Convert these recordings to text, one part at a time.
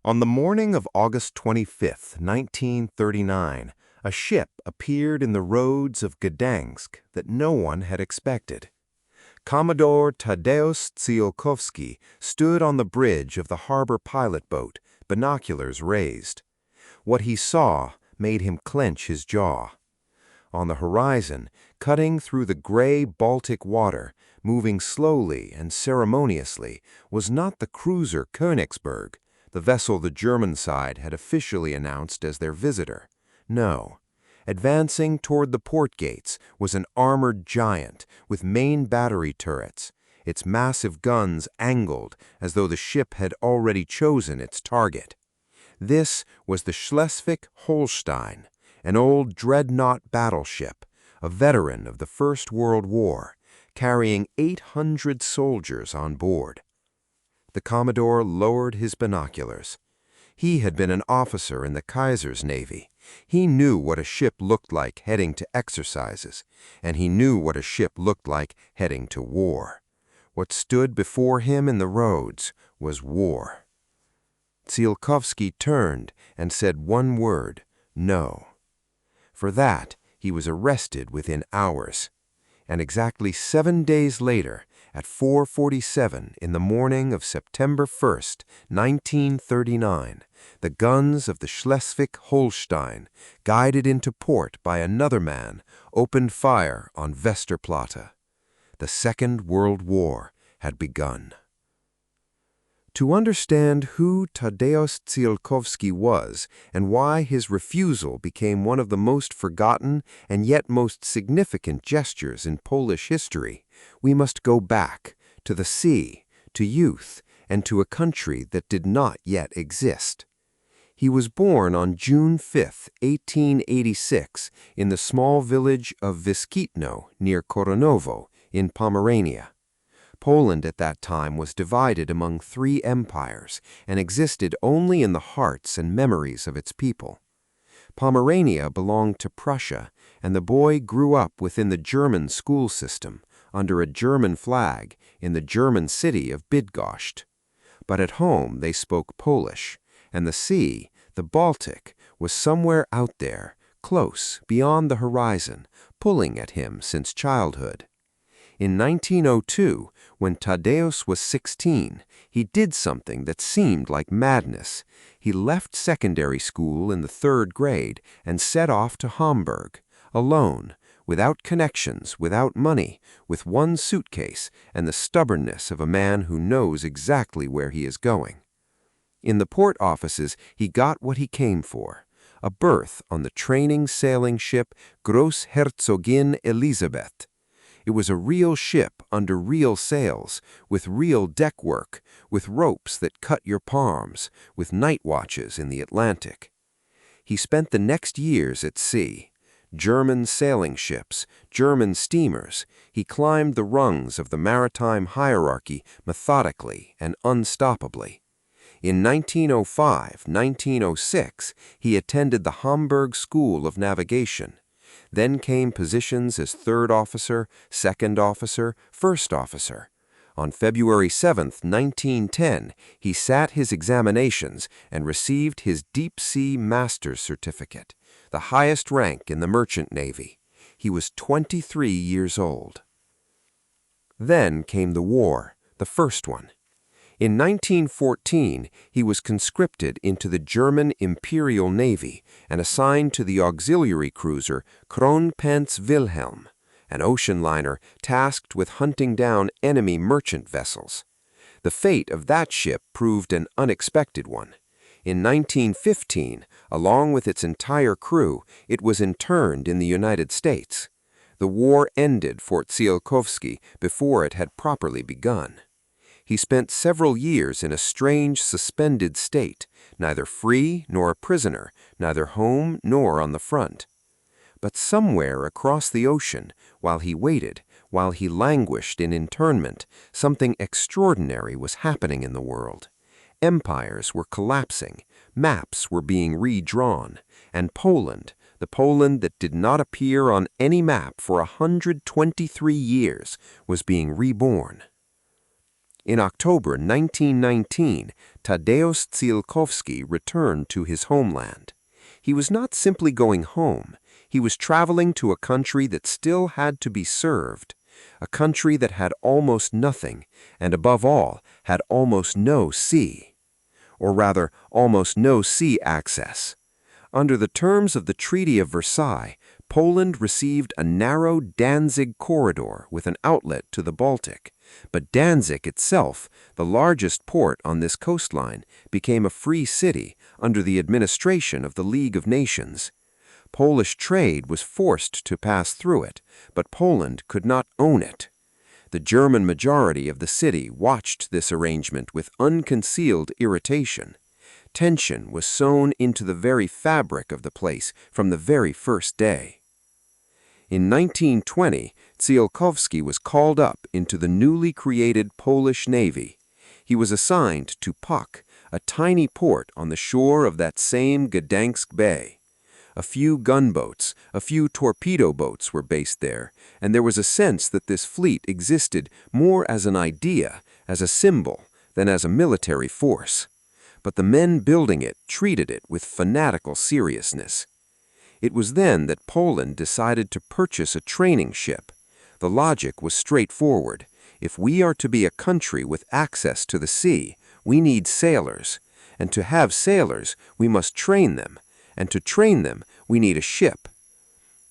On the morning of August 25, 1939, a ship appeared in the roads of Gdańsk that no one had expected. Commodore Tadeusz Ziółkowski stood on the bridge of the harbor pilot boat, binoculars raised. What he saw made him clench his jaw. On the horizon, cutting through the gray Baltic water, moving slowly and ceremoniously, was not the cruiser Königsberg, the vessel the German side had officially announced as their visitor. No. Advancing toward the port gates was an armored giant with main battery turrets, its massive guns angled as though the ship had already chosen its target. This was the Schleswig-Holstein, an old dreadnought battleship, a veteran of the First World War, carrying 800 soldiers on board. The Commodore lowered his binoculars. He had been an officer in the Kaiser's Navy. He knew what a ship looked like heading to exercises, and he knew what a ship looked like heading to war. What stood before him in the roads was war. Ziółkowski turned and said one word, "No." For that, he was arrested within hours. And exactly 7 days later, at 4:47 in the morning of September 1st, 1939, the guns of the Schleswig-Holstein, guided into port by another man, opened fire on Westerplatte. The Second World War had begun. To understand who Tadeusz Ziółkowski was and why his refusal became one of the most forgotten and yet most significant gestures in Polish history, we must go back to the sea, to youth, and to a country that did not yet exist. He was born on June 5, 1886, in the small village of Wyszkitno near Koronowo in Pomerania. Poland at that time was divided among 3 empires and existed only in the hearts and memories of its people. Pomerania belonged to Prussia, and the boy grew up within the German school system, under a German flag, in the German city of Bydgoszcz. But at home they spoke Polish, and the sea, the Baltic, was somewhere out there, close, beyond the horizon, pulling at him since childhood. In 1902, when Tadeusz was 16, he did something that seemed like madness. He left secondary school in the 3rd grade and set off to Hamburg, alone, without connections, without money, with one suitcase and the stubbornness of a man who knows exactly where he is going. In the port offices, he got what he came for, a berth on the training sailing ship Großherzogin Elisabeth. It was a real ship under real sails, with real deck work, with ropes that cut your palms, with night watches in the Atlantic. He spent the next years at sea. German sailing ships, German steamers, he climbed the rungs of the maritime hierarchy methodically and unstoppably. In 1905-1906, he attended the Hamburg School of Navigation. Then came positions as 3rd officer, 2nd officer, 1st officer. On February 7, 1910, he sat his examinations and received his deep-sea master's certificate, the highest rank in the merchant navy. He was 23 years old. Then came the war, the first one. In 1914, he was conscripted into the German Imperial Navy and assigned to the auxiliary cruiser Kronprinz Wilhelm, an ocean liner tasked with hunting down enemy merchant vessels. The fate of that ship proved an unexpected one. In 1915, along with its entire crew, it was interned in the United States. The war ended for Ziółkowski before it had properly begun. He spent several years in a strange suspended state, neither free nor a prisoner, neither home nor on the front. But somewhere across the ocean, while he waited, while he languished in internment, something extraordinary was happening in the world. Empires were collapsing, maps were being redrawn, and Poland, the Poland that did not appear on any map for 123 years, was being reborn. In October 1919, Tadeusz Ziółkowski returned to his homeland. He was not simply going home. He was traveling to a country that still had to be served, a country that had almost nothing, and above all, had almost no sea. Or rather, almost no sea access. Under the terms of the Treaty of Versailles, Poland received a narrow Danzig corridor with an outlet to the Baltic. But Danzig itself, the largest port on this coastline, became a free city under the administration of the League of Nations. Polish trade was forced to pass through it, but Poland could not own it. The German majority of the city watched this arrangement with unconcealed irritation. Tension was sewn into the very fabric of the place from the very first day. In 1920, Ziółkowski was called up into the newly created Polish Navy. He was assigned to Puck, a tiny port on the shore of that same Gdańsk Bay. A few gunboats, a few torpedo boats were based there, and there was a sense that this fleet existed more as an idea, as a symbol, than as a military force. But the men building it treated it with fanatical seriousness. It was then that Poland decided to purchase a training ship. The logic was straightforward. If we are to be a country with access to the sea, we need sailors. And to have sailors, we must train them. And to train them, we need a ship.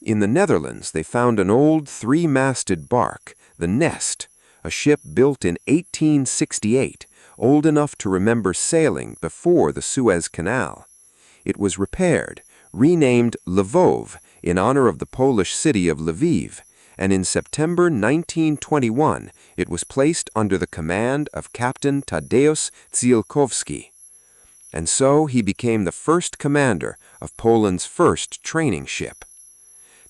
In the Netherlands, they found an old three-masted bark, the Nest, a ship built in 1868, old enough to remember sailing before the Suez Canal. It was repaired, renamed Lvov in honor of the Polish city of Lviv, and in September 1921 it was placed under the command of Captain Tadeusz Ziółkowski. And so he became the first commander of Poland's first training ship.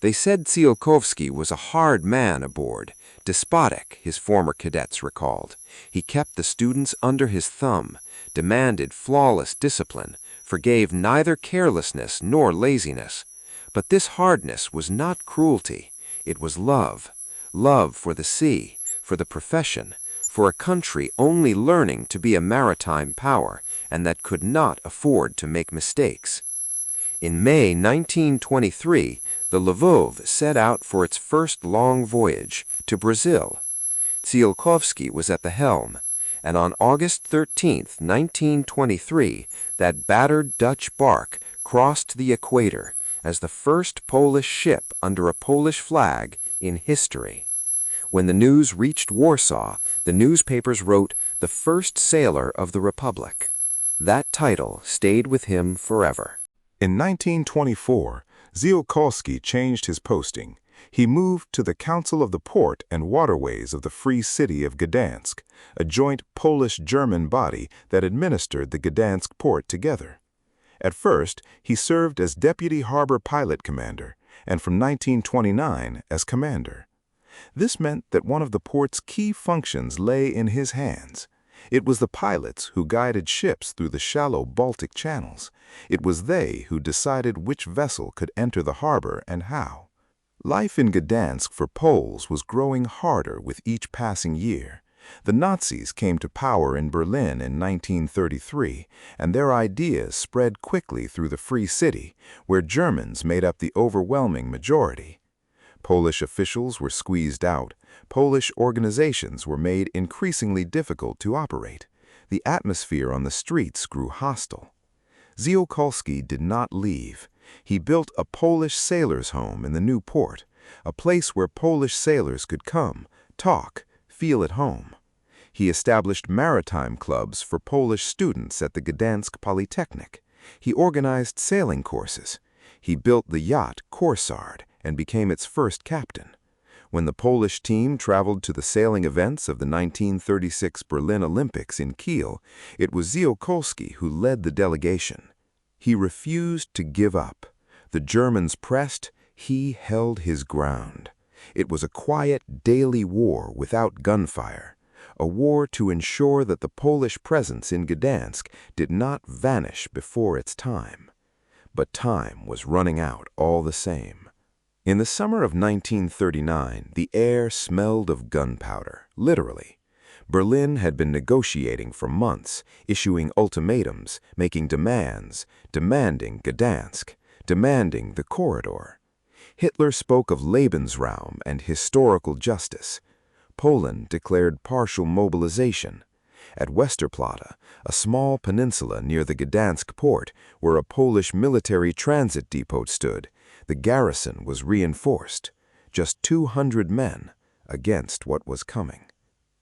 They said Ziółkowski was a hard man aboard, despotic, his former cadets recalled. He kept the students under his thumb, demanded flawless discipline, forgave neither carelessness nor laziness. But this hardness was not cruelty. It was love. Love for the sea, for the profession, for a country only learning to be a maritime power and that could not afford to make mistakes. In May 1923, the Lvov set out for its first long voyage to Brazil. Ziółkowski was at the helm, and on August 13, 1923, that battered Dutch bark crossed the equator as the first Polish ship under a Polish flag in history. When the news reached Warsaw, the newspapers wrote, "The first sailor of the Republic." That title stayed with him forever. In 1924, Ziółkowski changed his posting. He moved to the Council of the Port and Waterways of the Free City of Gdańsk, a joint Polish-German body that administered the Gdańsk port together. At first, he served as Deputy Harbor Pilot Commander, and from 1929 as Commander. This meant that one of the port's key functions lay in his hands. It was the pilots who guided ships through the shallow Baltic channels. It was they who decided which vessel could enter the harbor and how. Life in Gdańsk for Poles was growing harder with each passing year. The Nazis came to power in Berlin in 1933, and their ideas spread quickly through the Free City, where Germans made up the overwhelming majority. Polish officials were squeezed out. Polish organizations were made increasingly difficult to operate. The atmosphere on the streets grew hostile. Ziółkowski did not leave. He built a Polish sailors' home in the new port, a place where Polish sailors could come, talk, feel at home. He established maritime clubs for Polish students at the Gdańsk Polytechnic. He organized sailing courses. He built the yacht Corsard and became its first captain. When the Polish team traveled to the sailing events of the 1936 Berlin Olympics in Kiel, it was Ziółkowski who led the delegation. He refused to give up. The Germans pressed, he held his ground. It was a quiet, daily war without gunfire, a war to ensure that the Polish presence in Gdańsk did not vanish before its time. But time was running out all the same. In the summer of 1939, the air smelled of gunpowder, literally. Berlin had been negotiating for months, issuing ultimatums, making demands, demanding Gdansk, demanding the corridor. Hitler spoke of Lebensraum and historical justice. Poland declared partial mobilization. At Westerplatte, a small peninsula near the Gdansk port where a Polish military transit depot stood, the garrison was reinforced. Just 200 men against what was coming.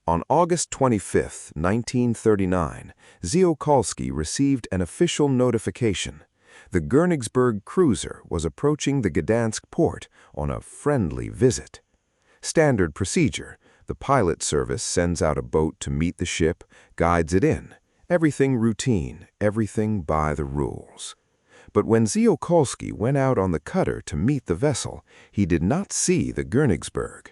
On August 25, 1939, Ziółkowski received an official notification. The Königsberg cruiser was approaching the Gdansk port on a friendly visit. Standard procedure: the pilot service sends out a boat to meet the ship, guides it in. Everything routine, everything by the rules. But when Ziółkowski went out on the cutter to meet the vessel, he did not see the Königsberg.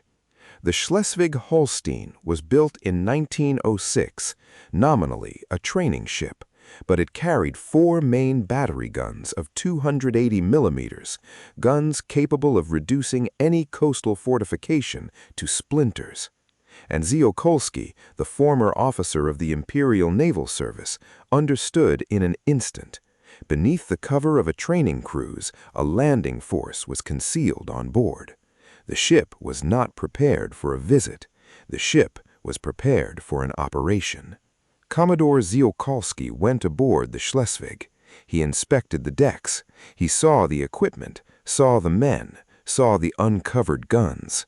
The Schleswig-Holstein was built in 1906, nominally a training ship, but it carried 4 main battery guns of 280 millimeters, guns capable of reducing any coastal fortification to splinters. And Ziółkowski, the former officer of the Imperial Naval Service, understood in an instant. Beneath the cover of a training cruise, a landing force was concealed on board. The ship was not prepared for a visit. The ship was prepared for an operation. Commodore Ziółkowski went aboard the Schleswig. He inspected the decks. He saw the equipment, saw the men, saw the uncovered guns.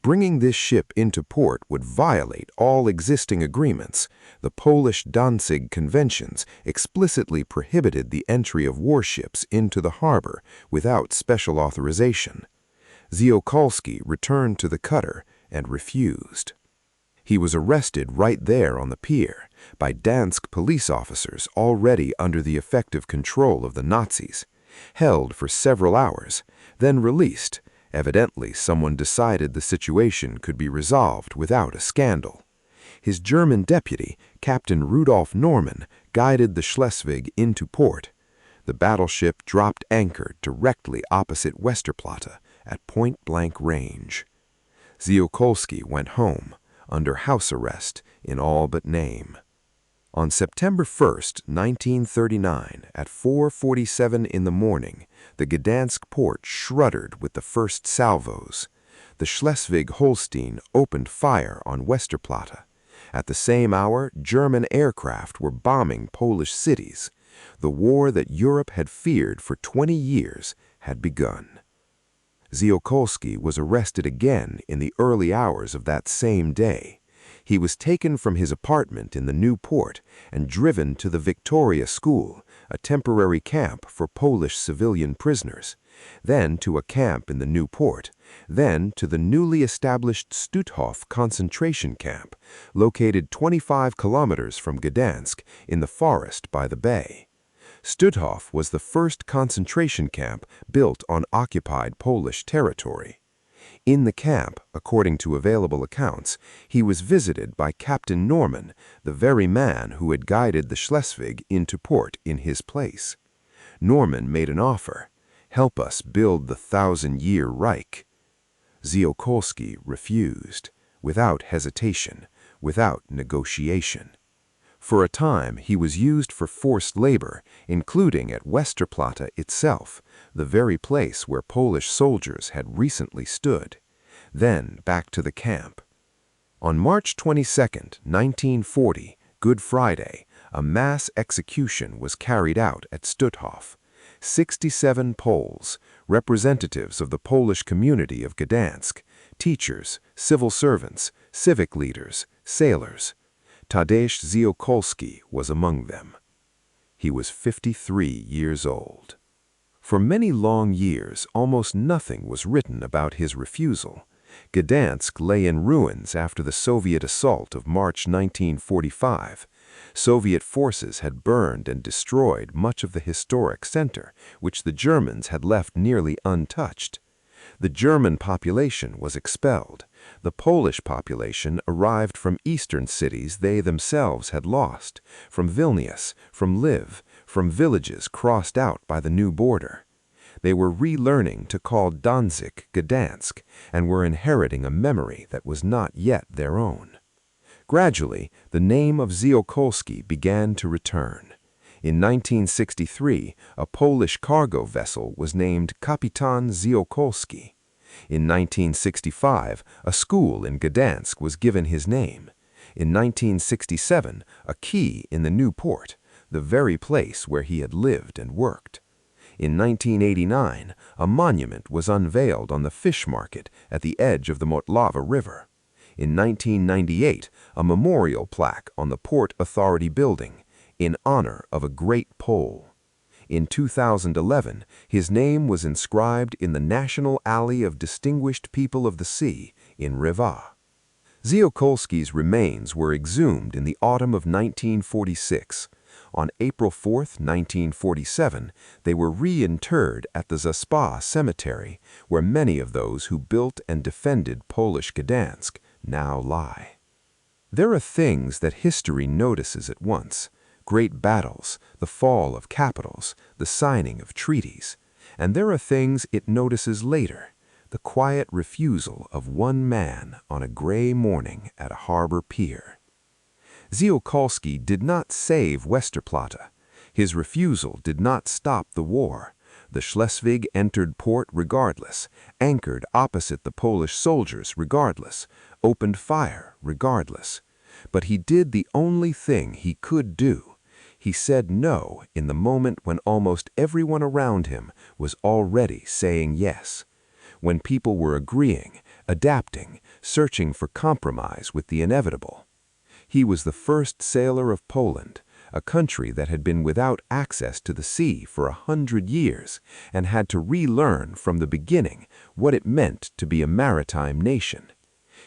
Bringing this ship into port would violate all existing agreements. The Polish Danzig conventions explicitly prohibited the entry of warships into the harbor without special authorization. Ziółkowski returned to the cutter and refused. He was arrested right there on the pier by Gdansk police officers already under the effective control of the Nazis, held for several hours, then released. Evidently, someone decided the situation could be resolved without a scandal. His German deputy, Captain Rudolf Norman, guided the Schleswig into port. The battleship dropped anchor directly opposite Westerplatte at point-blank range. Ziółkowski went home, under house arrest in all but name. On September 1, 1939, at 4:47 in the morning, the Gdansk port shuddered with the first salvos. The Schleswig-Holstein opened fire on Westerplatte. At the same hour, German aircraft were bombing Polish cities. The war that Europe had feared for 20 years had begun. Ziółkowski was arrested again in the early hours of that same day. He was taken from his apartment in the new port and driven to the Victoria School, a temporary camp for Polish civilian prisoners, then to a camp in the new port, then to the newly established Stutthof concentration camp, located 25 kilometers from Gdansk in the forest by the bay. Stutthof was the first concentration camp built on occupied Polish territory. In the camp, according to available accounts, he was visited by Captain Norman, the very man who had guided the Schleswig into port in his place. Norman made an offer: "Help us build the 1,000-year Reich." Ziółkowski refused, without hesitation, without negotiation. For a time, he was used for forced labor, including at Westerplatte itself, the very place where Polish soldiers had recently stood. Then back to the camp. On March 22, 1940, Good Friday, a mass execution was carried out at Stutthof. 67 Poles, representatives of the Polish community of Gdansk, teachers, civil servants, civic leaders, sailors. Tadeusz Ziółkowski was among them. He was 53 years old. For many long years, almost nothing was written about his refusal. Gdansk lay in ruins after the Soviet assault of March 1945. Soviet forces had burned and destroyed much of the historic center, which the Germans had left nearly untouched. The German population was expelled. The Polish population arrived from eastern cities they themselves had lost, from Vilnius, from Lviv, from villages crossed out by the new border. They were relearning to call Danzig Gdansk and were inheriting a memory that was not yet their own. Gradually, the name of Ziółkowski began to return. In 1963, a Polish cargo vessel was named Kapitan Ziółkowski. In 1965, a school in Gdańsk was given his name. In 1967, a quay in the new port, the very place where he had lived and worked. In 1989, a monument was unveiled on the fish market at the edge of the Motlava River. In 1998, a memorial plaque on the Port Authority building, in honor of a great Pole. In 2011, his name was inscribed in the National Alley of Distinguished People of the Sea in Riva. Ziółkowski's remains were exhumed in the autumn of 1946. On April 4, 1947, they were reinterred at the Zaspa Cemetery, where many of those who built and defended Polish Gdańsk now lie. There are things that history notices at once: great battles, the fall of capitals, the signing of treaties. And there are things it notices later: the quiet refusal of one man on a gray morning at a harbor pier. Ziółkowski did not save Westerplatte. His refusal did not stop the war. The Schleswig entered port regardless, anchored opposite the Polish soldiers regardless, opened fire regardless. But he did the only thing he could do. He said no in the moment when almost everyone around him was already saying yes. When people were agreeing, adapting, searching for compromise with the inevitable. He was the first sailor of Poland, a country that had been without access to the sea for 100 years and had to relearn from the beginning what it meant to be a maritime nation.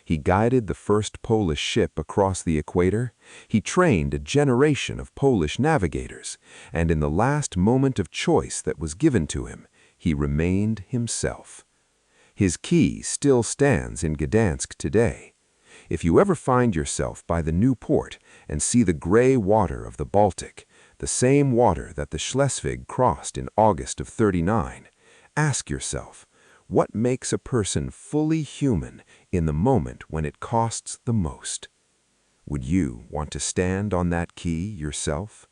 He guided the first Polish ship across the equator, he trained a generation of Polish navigators, and in the last moment of choice that was given to him, he remained himself. His quay still stands in Gdańsk today. If you ever find yourself by the new port and see the gray water of the Baltic, the same water that the Schleswig crossed in August of '39, ask yourself, what makes a person fully human in the moment when it costs the most? Would you want to stand on that quay yourself?